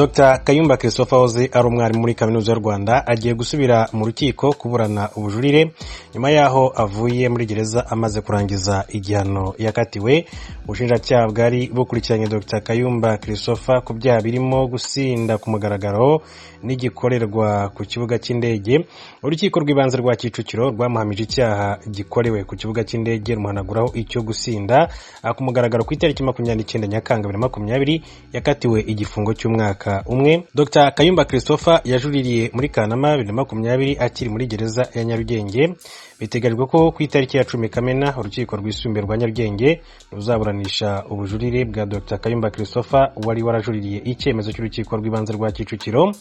Dr Kayumba Christopher wahoze ari umwarimu muri Kaminuza y'u Rwanda agiye gusubira mu rukiko kuburana ubujurire nyuma yaho avuye muri gereza amaze kurangiza igihano yakatiwe. Ubushinjacyaha bwari bukurikiranye Dr Kayumba Christopher ku byaha birimo gusinda ku mugaragaro n'igikorerwa ku kibuga cy'indege. Urukiko rw'ibanze rwa Kicukiro rwamuhamije icyaha gikorewe ku kibuga cy'indege rumuhanaguraho icyo gusinda ku mugaragaro ku itariki 29 Nyakanga 2020 yakatiwe igifungo cy'umwaka umwe. Dr Kayumba Christopher yajuririye muri Kanama 2020 akiri muri gereza ya Nyarugenge. Biteganyijwe ko ku itariki ya 10 Kamena urukiko rwisumbuye rwa Nyarugenge ruzaburanisha ubujurire bwa Dr Kayumba Christopher wari warajuririye icyemezo cy'urukiko rw'ibanze rwa Kicukiro.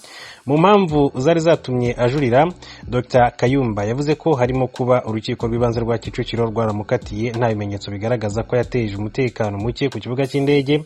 Mu mpamvu zari zatumye ajurira, Dr Kayumba yavuze ko harimo kuba urukiko rw'ibanze rwa Kicukiro rwaramukatiye nta bimenyetso bigaragaza ko yateje umutekano muke ku kibuga cy'indege.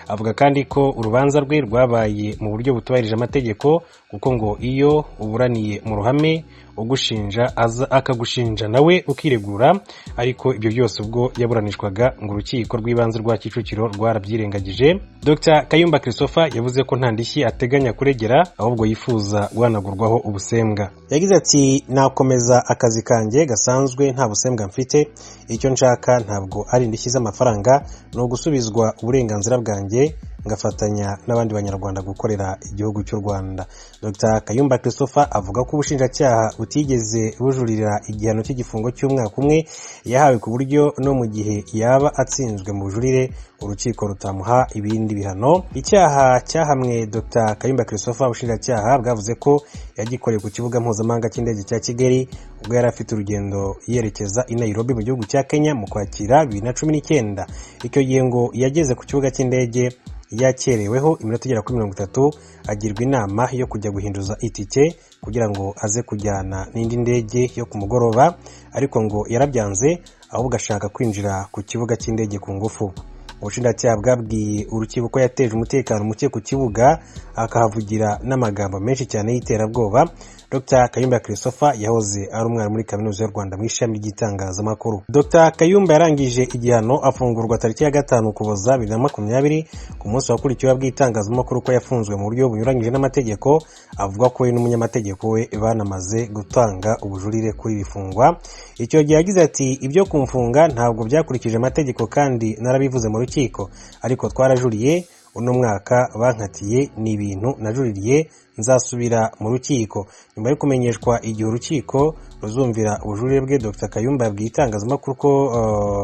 Avuga kandi ko urubanza rwe rwabaye mu buryo butubahirije amategeko, kuko ngo iyo uburaniye mu ruhame ugushinja akagushinja nawe ukiregura, ariko ibyo byose ubwo yaburanishwaga ngo urukiko rw'ibanze rwa Kicukiro rwarabyirengagije. Dr Kayumba Christopher yavuze ko nta ndishyi ateganya kuregera, ahubwo yifuza guhanagurwaho ubusembwa. Yagize ati, nakomeza akazi kanjye gasanzwe nta busembwa mfite, icyo nshaka ntabwo ari indishyi z'amafaranga, no gusubizwa uburenganzira bwanjye ngafatanya n'abandi banyarwanda gukorera igihugu cy'u Rwanda. Dr Kayumba Christopher avuga ko ubushinjacyaha butigeze bujurira igihano cy'igifungo cy'umwaka umwe yahawe, ku buryo no mu gihe yaba atsinzwe mu bujurire urukiko rutamuha ibindi bihano. Icyaha cyahamwe Dr Kayumba Christopher ubushinjacyaha bwavuze ko yagikoreye ku kibuga mpuzamahanga cy'indege cya Kigali ubwo yari afite urugendo yerekeza i Nairobi mu gihugu cya Kenya mu Kwakira 2019. Icyo gihe ngo yageze ku kibuga cy'indege yakereweho iminota igera kuri 30, agirwa inama yo kujya guhinduza itike kugira ngo aze kujyana n'indi ndege yo ku mugoroba, ariko ngo yarabyanze ahubwo ashaka kwinjira ku kibuga cy'indege ku ngufu. Ubushinjacyaha bwabwiye urukiko ko yateje umutekano muke ku kibuga, akahavugira n'amagambo menshi cyane y'iterabwoba. Dr Kayumba Christopher yahoze ari umwarimu muri Kaminuza y'u Rwanda mu ishami ry'itangazamakuru. Dr Kayumba yarangije igihano afungurwa tariki ya 5 Ukuboza 2020 ku munsi wakurikiyeho bw'itangazamakuru ko yafunzwe mu buryo bunyuranyije n'amategeko. Avuga ko we n'umunyamategeko we banamaze gutanga ubujurire kuri bifungwa. Icyo gihe yagize ati, ibyo kumfunga ntabwo byakurikije amategeko kandi narabivuze mu rukiko, ariko twarajuriye. Uno mwaka bankatiye ni ibintu najuririye, nzasubira mu rukiko. Nyuma yo kumenyeshwa igihe urukiko ruzumvira ubujurire bwe, Dr Kayumba yabwiye itangazamakuru ko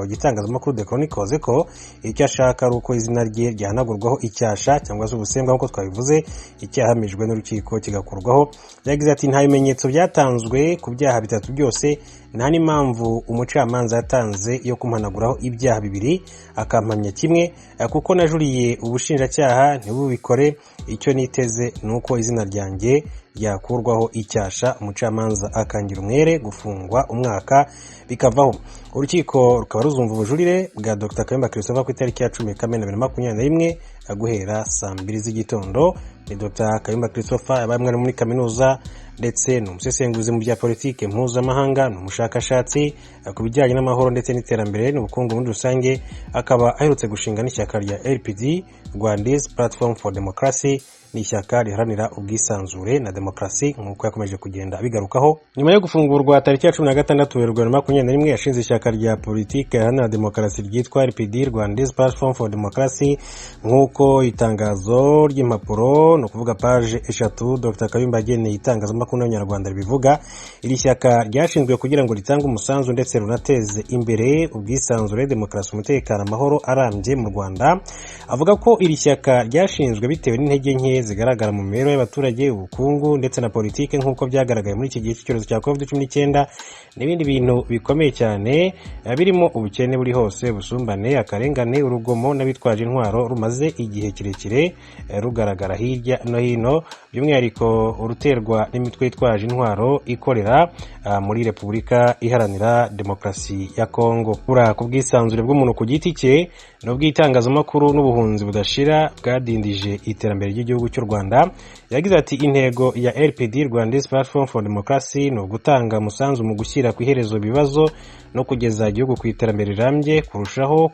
igitangazamakuru The Chronicles ko icyo ashaka ari uko izina rye ryahanagurwaho icyasha cyangwa se ubusembwa nk'uko twabivuze, icyahamijwe n'urukiko kigakurwaho. Yagize ati, nta bimenyetso byatanzwe ku byaha bitatu byose, nta n'impamvu umucamanza yatanze yo kumhanaguraho ibyaha bibiri akampamya kimwe, kuko najuriye ubushinjacyaha ntibubikore. Icyo niteze nuko izina ryanjye ryakurwaho icyasha, umucamanza akangira umwere gufungwa umwaka bikavaho. Urukiko rukaba ruzumva ubujurire bwa Dr Kayumba Christopher ku itariki ya 10 Kamena 2021 guhera saa 2 z'igitondo. Ni Dr Kayumba Christopher yabaye umwarimu muri kaminuza ndetse n'umusesenguzi mu bya politike mpuzamahanga, n'umushakashatsi ku bijyanye n'amahoro ndetse n'iterambere n'ubukungu muri rusange. Akaba aherutse gushinga n'ishyaka rya LPD, Rwandese Platform for Democracy, ni ishyaka riharanira ubwisanzure na demokarasi nk'uko yakomeje kugenda bigarukaho. Nyuma yo gufungurwa tariki ya 16 Werurwe 2021 yashinze ishyaka rya politike riharanira demokarasi ryitwa LPD, Rwandese Platform for Democracy, nk'uko itangazo ry'impapuro no kuvuga page 3 Dr Kayumba ageneye itangazamakuru n'Abanyarwanda ribivuga. Iri shyaka ryashinzwe kugira ngo ritange umusanzu ndetse runateze imbere ubwisanzure, demokarasi, umutekano, amahoro arambye mu Rwanda. Avuga ko iri shyaka ryashinzwe bitewe n'intege nke zigaragara mu mibereho y'abaturage, ubukungu ndetse na politike nk'uko byagaragaye muri iki gihe cy'icyorezo cya COVID-19 n'ibindi bintu bikomeye cyane birimo ubukene buri hose, ubusumbane, akarengane, urugomo n'abitwaje intwaro rumaze igihe kirekire rugaragara hirya no hino, by'umwihariko uruterwa n'imitwe imitwe yitwaje intwaro ikorera muri Repubulika Iharanira Demokarasi ya Kongo. Ku bwisanzure bw'umuntu ku giti cye n'ubw'itangazamakuru n'ubuhunzi budashira bwadindije iterambere ry'igihugu cy'u Rwanda. Yagize ati intego ya RPD, Rwandese Platform for Democracy, ni ugutanga umusanzu mu gushyira ku iherezo ibibazo no kugeza igihugu ku iterambere rirambye kurushaho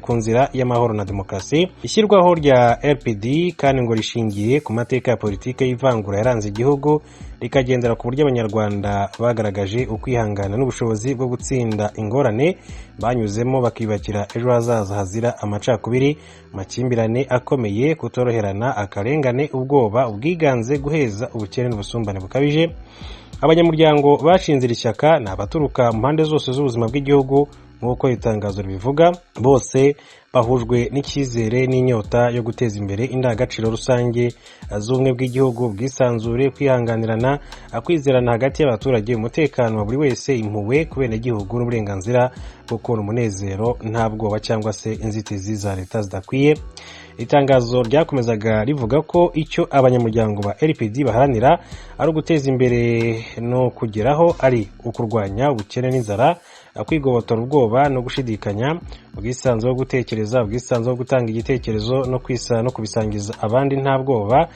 ku nzira y'amahoro na demokarasi. Ishyirwaho rya RPD kandi ngo rishingiye ku mateka ya politike y'ivangura yaranze igihugu, rikagendera ku buryo abanyarwanda bagaragaje ukwihangana n'ubushobozi bwo gutsinda ingorane banyuzemo bakibakira ejo hazaza hazira amacakubiri, amakimbirane akomeye, kutoroherana, akarengane, ubwoba, ubwiganze, guheza, ubukene n'ubusumbane bukabije. Abanyamuryango bashinze iri shyaka ni abaturuka mu mpande zose z'ubuzima bw'igihugu nk'uko itangazo ribivuga. Bose bahujwe n'icyizere n'inyota yo guteza imbere indangagaciro rusange z'ubumwe bw'igihugu, ubwisanzure, kwihanganirana, kwizerana hagati y'abaturage, umutekano wa buri wese, impuhwe ku benegihugu n'uburenganzira bwo kubona umunezero nta bwoba cyangwa se inzitizi za leta zidakwiye. Itangazo ryakomezaga rivuga ko icyo abanyamuryango ba RPD baharanira ari uguteza imbere no kugeraho ari ukurwanya ubukene n'inzara, kwigobotora ubwoba no gushidikanya, ubwisanzure bwo gutekereza, ubwisanzure bwo gutanga igitekerezo no kubisangiza abandi nta bwoba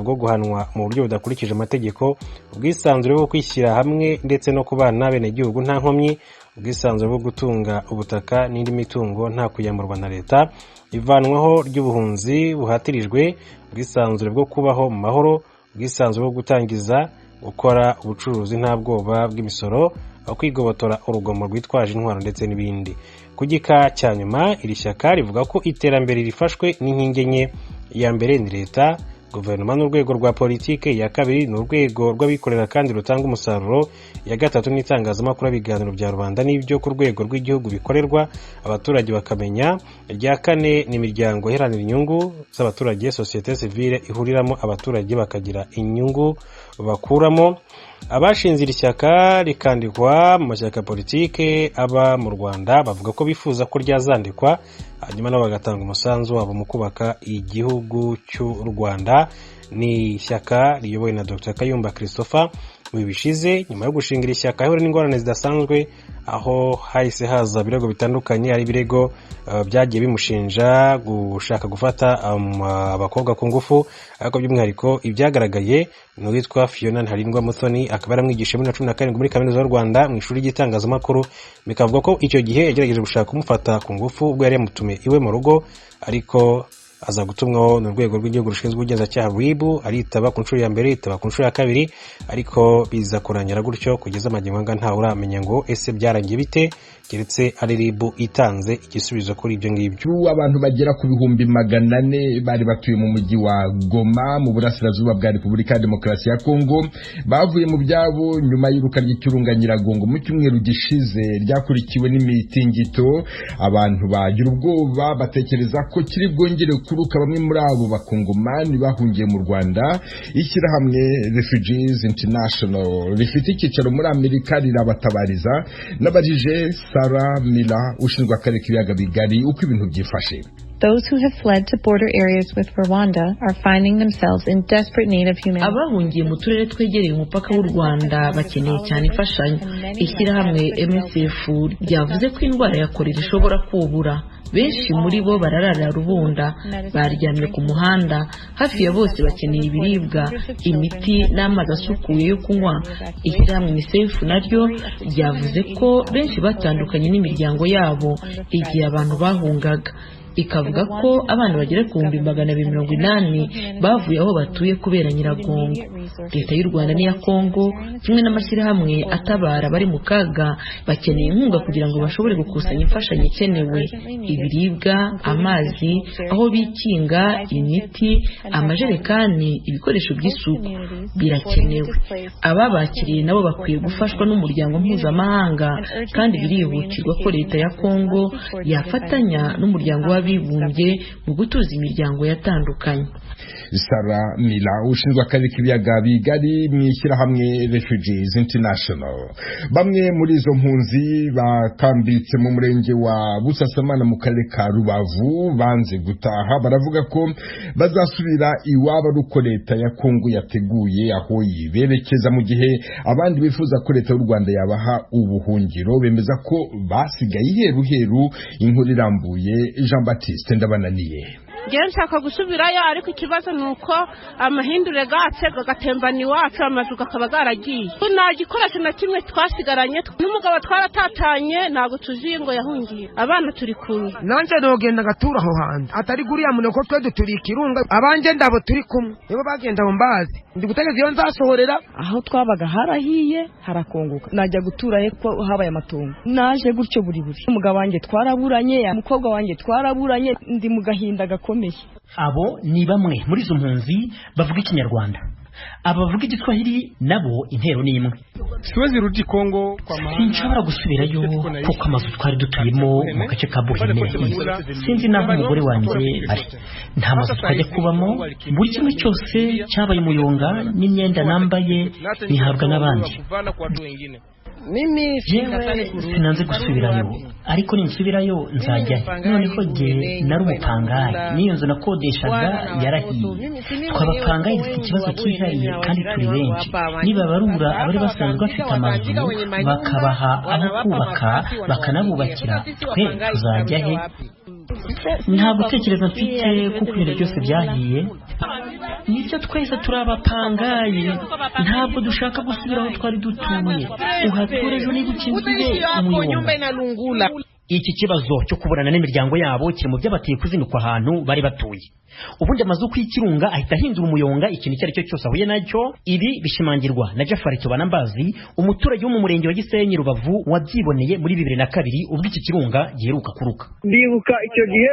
bwo guhanwa mu buryo budakurikije amategeko, ubwisanzure bwo kwishyira hamwe ndetse no kubana benegihugu nta nkomyi, ubwisanzure bwo gutunga ubutaka n'indi mitungo nta kuyamurwa na leta, ivanwaho ry'ubuhunzi buhatirijwe, ubwisanzure bwo kubaho mu mahoro, ubwisanzure bwo gutangiza gukora ubucuruzi nta bwoba bw'imisoro, kwigobotora urugomo rwitwaje intwaro ndetse n'ibindi. Ku gika cya nyuma iri shyaka rivuga ko iterambere rifashwe n'inkingi enye. Iya mbere ni leta, guverinoma n'urwego rwa politike, iya kabiri ni urwego rw'abikorera kandi rutanga umusaruro, iya gatatu ni itangazamakuru, ibiganiro bya rubanda n'ibyo ku rwego rw'igihugu bikorerwa abaturage bakamenya, irya kane ni imiryango iharanira inyungu z'abaturage, sosiyete sivile ihuriramo abaturage bakagira inyungu bakuramo. Abashinze iri shyaka rikandikwa mu mashyaka politike aba mu Rwanda bavuga ko bifuza ko ryazandikwa hanyuma nabo bagatanga umusanzu wabo mu kubaka igihugu cy'u Rwanda. Ni ishyaka riyobowe na Dr. Kayumba Christopher. Bishize nyuma yo gushinga iri shyaka ahura n'ingorane zidasanzwe, aho hahise haza ibirego bitandukanye, ari ibirego byagiye bimushinja gushaka gufata abakobwa ku ngufu, ariko by'umwihariko ibyagaragaye ni uwitwa Fiona Ntarindwa Muthoni, akaba yaramwigisha muri 2017 muri Kaminuza y'u Rwanda mu ishuri ry'itangazamakuru. Bikavuga ko icyo gihe yagerageje gushaka kumufata ku ngufu ubwo yari yamutumiye iwe mu rugo, ariko aza gutumwaho n'urwego rw'igihugu rushinzwe ubugenzacyaha RIB, aritaba ku nshuro ya mbere, yitaba ku nshuro ya kabiri, ariko biza kurangira gutyo kugeza amagingo anga ntawe uramenya ngo ese byarangiye bite, keretse ari RIB itanze igisubizo kuri ibyo ngibyo. Abantu bagera ku 400 bari batuye mu mujyi wa Goma mu burasirazuba bwa Repubulika ya Demokarasi ya Kongo bavuye mu byabo nyuma y'iruka ry'ikirunga Nyiragongo mu cyumweru gishize ryakurikiwe n'imitingito. Abantu bagira ubwoba batekereza ko kiri bwongere kuruka bamwe muri abo bakongomani bahungiye mu Rwanda. Ishyirahamwe Refugees International rifite icyicaro muri Amerika rirabatabariza. N'abajije Sarah Miller ushinzwe akarere k'ibiyaga bigari uko ibintu byifashe. Those who have fled to border areas with Rwanda are finding themselves in desperate need of humanity. Abahungiye mu turere twegereye umupaka w'u Rwanda bakeneye cyane imfashanyo. Ishyirahamwe MSF ryavuze ko indwara ya kolera ishobora kubura. Benshi muri bo bararara rubunda, baryamye ku muhanda, hafi ya bose bakeneye ibiribwa, imiti n'amazi asukuye yo kunywa. Ishyirahamwe MSF naryo ryavuze ko benshi batandukanye n'imiryango yabo igihe abantu bahungaga. Ikavuga ko abana bagera ku 280 bavuye aho batuye kubera Nyiragongo. Leta y'u Rwanda n'iya Kongo kimwe n'amashyirahamwe atabara bari mu kaga bakeneye inkunga kugira ngo bashobore gukusanya imfashanyo ikenewe: ibiribwa, amazi, aho bikinga, imiti, amajerekani, ibikoresho by'isuku birakenewe. Ababakiriye nabo bakwiye gufashwa n'umuryango mpuzamahanga, kandi birihutirwa ko leta ya Kongo yafatanya n'umuryango w'abibumbye mu gutuza imiryango yatandukanye. Sara Mila ushinzwe akarere k'ibiyaga bigari mu ishyirahamwe Refugees International. Bamwe muri izo mpunzi bakambitse mu murenge wa Busasamana mu karere ka Rubavu banze gutaha, baravuga ko bazasubira iwabo uko leta ya Kongo yateguye aho yiberekeza, mu gihe abandi bifuza ko leta y'u Rwanda yabaha ubuhungiro. Bemeza ko basigaye iheruheru. Inkuru irambuye Jean Baptiste Ndabananiye. Ngiye nshaka gusubirayo, ariko ikibazo nuko amahindure gatse gagatembana iwacu, amazu gakaba garagiye. Nta gikoresho na kimwe twasigaranye, n'umugabo twaratatanye, ntago tuziye ngo yahungiye. Abana turi kumwe. Nanje nogenda gatura aho hanze atari guriya muneko twe turi ikirunga, abanje ndabo turi kumwe nibo bagenda mu mbazi. Ndi gutegeza iyo nzasohorera aho twabaga harahiye harakongoka, najya guturaye ko habaye amatongo. Naje gutyo buri umugabo wanjye twaraburanye, umukobwa wanjye twaraburanye, ndi mu gahinda gakomeye. Abo ni bamwe muri izo mpunzi bavuga Ikinyarwanda. Abavuga Igiswahili nabo intero ni imwe. Siwezi rudi Kongo kwa maana sinshobora gusubirayo kuko amazu twari dutuyemo mu gace ka Buhene. Sinzi naho umugore wanjye ari. Nta mazu twajya kubamo, buri kimwe cyose cyabaye umuyonga, n'imyenda nambaye nihabwa n'abandi. Mimi sinanze gusubirayo, ariko ninsubirayo nzajya. Noneho jye nari umupangayi, niyo nzu nakodeshaga yarahiye. Twabapangayi dufite ikibazo cyihariye kandi turi benshi. Niba barura abari basanzwe bafite amazu bakabaha aho kubaka bakanabubakira, twe tuzajya he? Nta gutekereza mfite kuko ibintu byose byahiye. Nibyo twese turi abapangayi, ntabwo dushaka gusubira aho twari dutuye. Uhature ejo niba ukinzuye umuyonga. Iki kibazo cyo kuburana n'imiryango yabo kiri mu byabateye kuzinukwa ahantu bari batuye. Ubundi amazu kw'ikirunga ahita ahindura umuyonga ikintu icyo ari cyo cyose ahuye nacyo. Ibi bishimangirwa na Jafari Tubanambazi, umuturage wo mu murenge wa Gisenyi Rubavu wabyiboneye muri 2002 ubwo iki kirunga giheruka kuruka. Ndibuka icyo gihe